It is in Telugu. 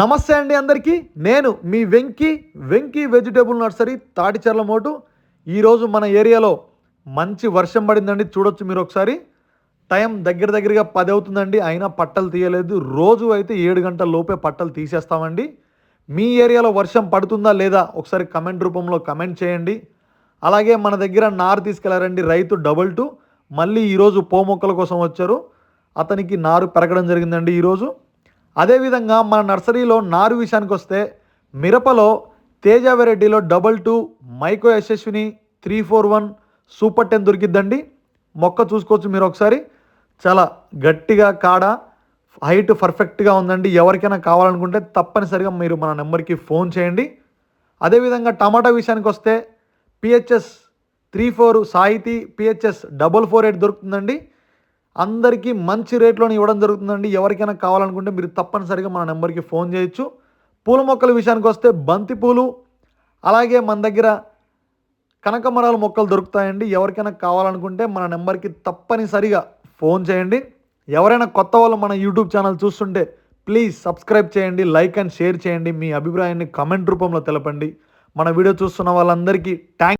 నమస్తే అండి అందరికీ. నేను మీ వెంకీ వెజిటేబుల్ నర్సరీ తాటిచెర్ల మోటు. ఈరోజు మన ఏరియాలో మంచి వర్షం పడిందండి, చూడొచ్చు మీరు ఒకసారి. టైం దగ్గరగా 10 అవుతుందండి, అయినా పట్టలు తీయలేదు. రోజు అయితే 7 గంటల లోపే పట్టలు తీసేస్తామండి. మీ ఏరియాలో వర్షం పడుతుందా లేదా ఒకసారి కమెంట్ రూపంలో కమెంట్ చేయండి. అలాగే మన దగ్గర నారు తీసుకెళ్లారండి రైతు 22. మళ్ళీ ఈరోజు మొక్కల కోసం వచ్చారు, అతనికి నారు పెరగడం జరిగిందండి ఈరోజు. అదేవిధంగా మన నర్సరీలో నారు విషయానికి వస్తే మిరపలో తేజ వెరైటీలో 22, మైకో యశస్విని 341, సూపర్ 10 దొరికిద్దండి. మొక్క చూసుకోవచ్చు మీరు ఒకసారి, చాలా గట్టిగా కాడ, హైట్ పర్ఫెక్ట్గా ఉందండి. ఎవరికైనా కావాలనుకుంటే తప్పనిసరిగా మీరు మన నెంబర్కి ఫోన్ చేయండి. అదేవిధంగా టమాటా విషయానికి వస్తే పిహెచ్ఎస్ 34 సాహితీ, పిహెచ్ఎస్ 448 దొరుకుతుందండి. అందరికీ మంచి రేట్లోనే ఇవ్వడం జరుగుతుందండి. ఎవరికైనా కావాలనుకుంటే మీరు తప్పనిసరిగా మన నెంబర్కి ఫోన్ చేయొచ్చు. పూల మొక్కల విషయానికి వస్తే బంతి పూలు, అలాగే మన దగ్గర కనకమరాల మొక్కలు దొరుకుతాయండి. ఎవరికైనా కావాలనుకుంటే మన నెంబర్కి తప్పనిసరిగా ఫోన్ చేయండి. ఎవరైనా కొత్త వాళ్ళు మన యూట్యూబ్ ఛానల్ చూస్తుంటే ప్లీజ్ సబ్స్క్రైబ్ చేయండి, లైక్ అండ్ షేర్ చేయండి. మీ అభిప్రాయాన్ని కమెంట్ రూపంలో తెలపండి. మన వీడియో చూస్తున్న వాళ్ళందరికీ థ్యాంక్స్.